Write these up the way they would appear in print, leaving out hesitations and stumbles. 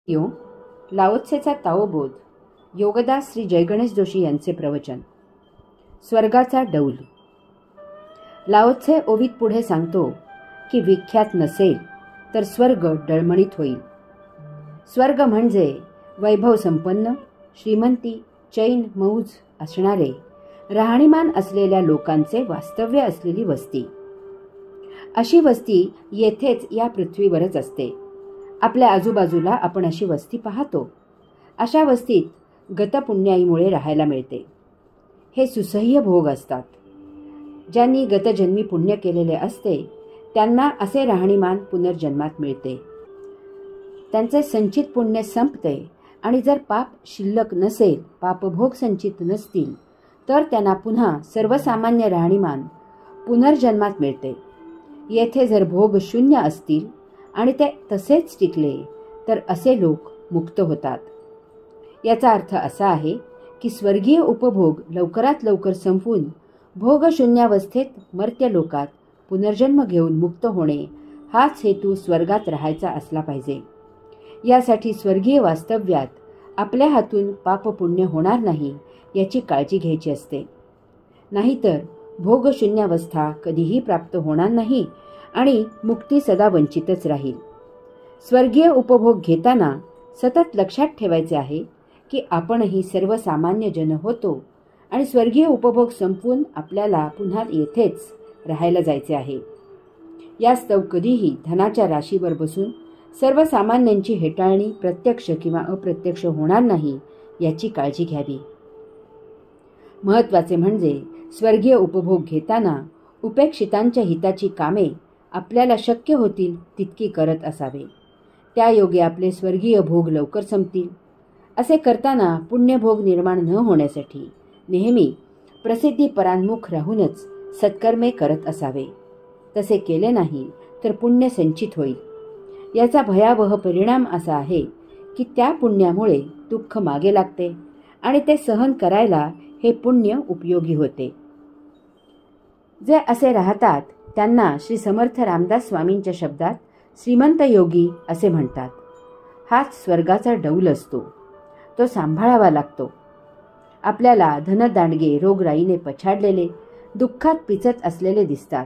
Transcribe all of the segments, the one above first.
यो लाओत्सेचा ताओबोध योगदास श्री जयगणेश जोशी यांचे प्रवचन. स्वर्गाचा डौल. लाओत्से ओवीत पुढे सांगतो की विख्यात नसेल तर स्वर्ग डळमळीत होईल. स्वर्ग म्हणजे वैभव संपन्न, श्रीमंती, चैन मौज असणारे, राहणीमान असलेल्या लोकांचे वास्तव्य असलेली वस्ती. अशी वस्ती येथेच या पृथ्वीवरच असते. आपल्या आजूबाजूला आपण अशी वस्ती पाहतो. अशा वस्तीत गतपुण्याईमुळे राहायला मिळते. हे सुसह्य भोग असतात. ज्यांनी गतजन्मी पुण्य केलेले असते त्यांना असे राहणीमान पुनर्जन्मात मिळते. त्यांचे संचित पुण्य संपते आणि जर पाप शिल्लक नसेल, पापभोग संचित नसतील, तर त्यांना पुन्हा सर्वसामान्य राहणीमान पुनर्जन्मात मिळते. येथे जर भोग शून्य असतील आणि ते तसेच टिकले तर असे लोक मुक्त होतात. याचा अर्थ असा आहे की स्वर्गीय उपभोग लवकरात लवकर संपवून भोगशून्यावस्थेत मर्त्य लोकात पुनर्जन्म घेऊन मुक्त होणे हाच हेतू स्वर्गात राहायचा असला पाहिजे. यासाठी स्वर्गीय वास्तव्यात आपल्या हातून पापपुण्य होणार नाही याची काळजी घ्यायची असते. नाहीतर भोगशून्यावस्था कधीही प्राप्त होणार नाही आणि मुक्ती सदा वंचितच राहील. स्वर्गीय उपभोग घेताना सतत लक्षात ठेवायचे आहे की आपणही सर्वसामान्य जन होतो आणि स्वर्गीय उपभोग संपवून आपल्याला पुन्हा येथेच राहायला जायचे आहे. यास्तव कधीही धनाच्या राशीवर बसून सर्वसामान्यांची हेटाळणी प्रत्यक्ष किंवा अप्रत्यक्ष होणार नाही याची काळजी घ्यावी. महत्त्वाचे म्हणजे स्वर्गीय उपभोग घेताना उपेक्षितांच्या हिताची कामे आपल्याला शक्य होतील तितकी करत असावे. त्यायोगे आपले स्वर्गीय भोग लवकर संपतील. असे करताना पुण्यभोग निर्माण न होण्यासाठी नेहमी प्रसिद्धी परान्मुख राहूनच सत्कर्मे करत असावे. तसे केले नाही तर पुण्य संचित होईल. याचा भयावह परिणाम असा आहे की त्या पुण्यामुळे दुःख मागे लागते आणि ते सहन करायला हे पुण्य उपयोगी होते. जे असे राहतात त्यांना श्री समर्थ रामदास स्वामींच्या शब्दात श्रीमंत योगी असे म्हणतात. हाच स्वर्गाचा डौल असतो. तो सांभाळावा लागतो. आपल्याला धनदांडगे रोगराईने पछाडलेले, दुःखात पिचत असलेले दिसतात.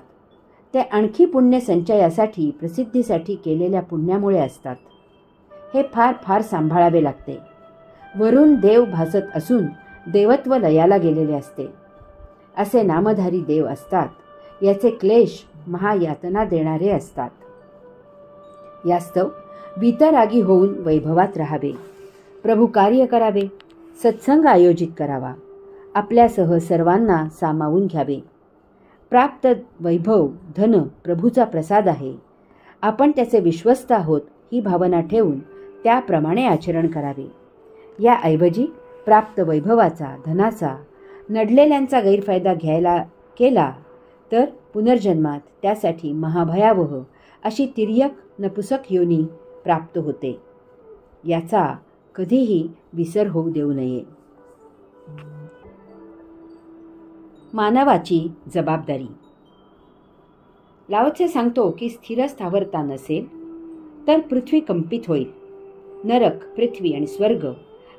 ते आणखी पुण्य संचयासाठी, प्रसिद्धीसाठी केलेल्या पुण्यामुळे असतात. हे फार फार सांभाळावे लागते. वरून देव भासत असून देवत्व लयाला गेलेले असते. असे नामधारी देव असतात. याचे क्लेश महायातना देणारे असतात. यास्तव वीतरागी होऊन वैभवात राहावे. प्रभू कार्य करावे. सत्संग आयोजित करावा. आपल्यासह सर्वांना सामावून घ्यावे. प्राप्त वैभव धन प्रभूचा प्रसाद आहे. आपण त्याचे विश्वस्त आहोत ही भावना ठेवून त्याप्रमाणे आचरण करावे. याऐवजी प्राप्त वैभवाचा, धनाचा, नडलेल्यांचा गैरफायदा घ्यायला केला तर पुनर्जन्मात त्यासाठी महाभयावह अशी तिर्यक नपुसक योनी प्राप्त होते. याचा कधीही विसर होऊ देऊ नये. मानवाची जबाबदारी. लाओत्से सांगतो की स्थिर स्थावरता नसेल तर पृथ्वी कंपित होईल. नरक, पृथ्वी आणि स्वर्ग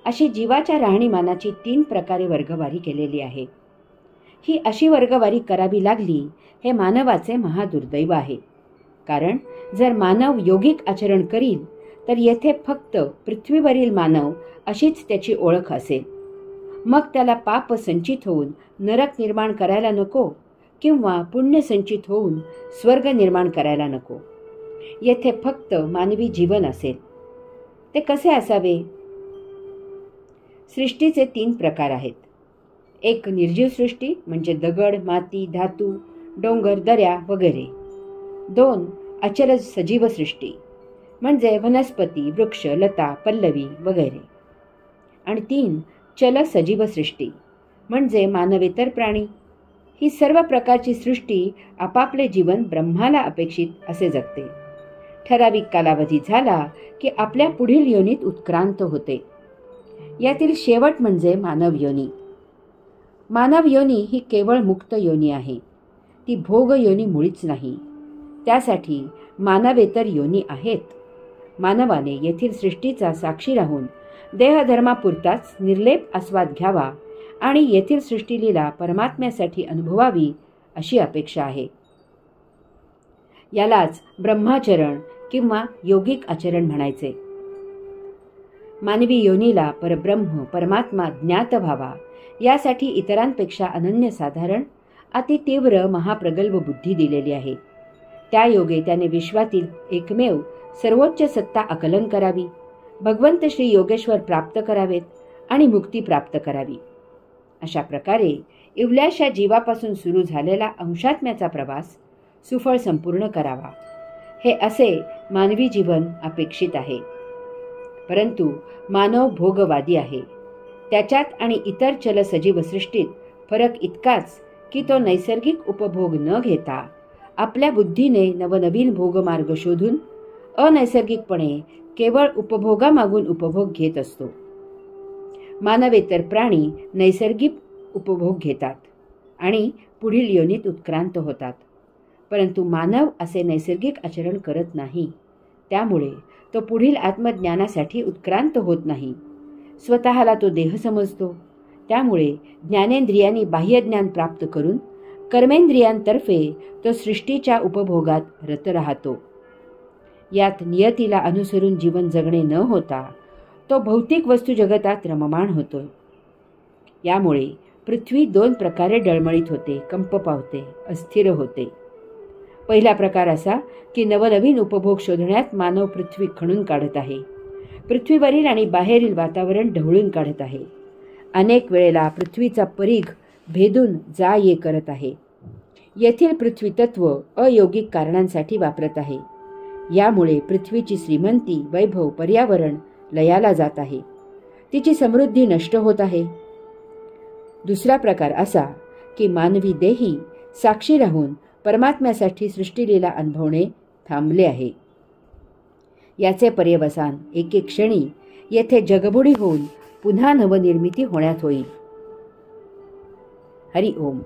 अशी जीवाच्या राहणीमानाची 3 प्रकारे वर्गवारी केलेली आहे. ही अशी वर्गवारी करावी लागली हे मानवाचे महादुर्दैव आहे. कारण जर मानव योगिक आचरण करील तर येथे फक्त पृथ्वीवरील मानव अशीच त्याची ओळख असेल. मग त्याला पाप संचित होऊन नरक निर्माण करायला नको किंवा पुण्य संचित होऊन स्वर्ग निर्माण करायला नको. येथे फक्त मानवी जीवन असेल. ते कसे असावे? सृष्टीचे 3 प्रकार आहेत. एक निर्जीव सृष्टी म्हणजे दगड, माती, धातू, डोंगर, दऱ्या वगैरे. 2 अचल सजीव सृष्टी म्हणजे वनस्पती, वृक्ष, लता, पल्लवी वगैरे. आणि 3 चल सजीव सृष्टी म्हणजे मानवेतर प्राणी. ही सर्व प्रकारची सृष्टी आपापले जीवन ब्रह्माला अपेक्षित असे जगते. ठराविक कालावधी झाला की आपल्या पुढील योनीत उत्क्रांत होते. यातील शेवट म्हणजे मानव योनी. मानव योनी ही केवळ मुक्त योनी आहे. ती भोग योनी मुळीच नाही. त्यासाठी मानवेतर योनी आहेत. मानवाने येथील सृष्टीचा साक्षी राहून देहधर्मापुरताच निर्लेप आस्वाद घ्यावा आणि येथील सृष्टीलीला परमात्म्यासाठी अनुभवावी अशी अपेक्षा आहे. यालाच ब्रह्माचरण किंवा योगिक आचरण म्हणायचे. मानवी योनीला परब्रह्म परमात्मा ज्ञात व्हावा यासाठी इतरांपेक्षा अनन्यसाधारण अतितीव्र महाप्रगल्भ बुद्धी दिलेली आहे. त्या योगे त्याने विश्वातील एकमेव सर्वोच्च सत्ता आकलन करावी, भगवंत श्री योगेश्वर प्राप्त करावेत आणि मुक्ती प्राप्त करावी. अशा प्रकारे इवल्याशा जीवापासून सुरू झालेला अंशात्म्याचा प्रवास सुफळ संपूर्ण करावा, हे असे मानवी जीवन अपेक्षित आहे. परंतु मानव भोगवादी आहे. त्याच्यात आणि इतर चल सजीव सृष्टीत फरक इतकाच की तो नैसर्गिक उपभोग न घेता आपल्या बुद्धीने नवनवीन भोगमार्ग शोधून अनैसर्गिकपणे केवळ उपभोगामागून उपभोग घेत असतो. मानवेतर प्राणी नैसर्गिक उपभोग घेतात आणि पुढील योनीत उत्क्रांत होतात. परंतु मानव असे नैसर्गिक आचरण करत नाही. त्यामुळे तो पुढील आत्मज्ञानासाठी उत्क्रांत होत नाही. स्वतःला तो देह समजतो. त्यामुळे ज्ञानेंद्रियांनी बाह्यज्ञान प्राप्त करून कर्मेंद्रियांतर्फे तो सृष्टीच्या उपभोगात रत राहतो. यात नियतीला अनुसरून जीवन जगणे न होता तो भौतिक वस्तू जगतात रममाण होतो. यामुळे पृथ्वी 2 प्रकारे डळमळीत होते, कंप पावते, अस्थिर होते. पहिला प्रकार असा की नवनवीन उपभोग शोधण्यात मानव पृथ्वी खणून काढत आहे. पृथ्वीवरील आणि बाहेरील वातावरण ढवळून काढत आहे. अनेक वेळेला पृथ्वीचा परीघ भेदून जा ये करत आहे. येथील पृथ्वी तत्व अयोगिक कारणांसाठी वापरत आहे. यामुळे पृथ्वीची श्रीमंती, वैभव, पर्यावरण लयाला जात आहे. तिची समृद्धी नष्ट होत आहे. दुसरा प्रकार असा की मानवी देही साक्षी राहून परमात्म्यासाठी सृष्टीलीला अनुभवणे थांबले आहे. याचे पर्यवसान एके क्षणी येथे जगबुडी होऊन पुन्हा नवनिर्मिती होण्यात होईल. हरि ओम.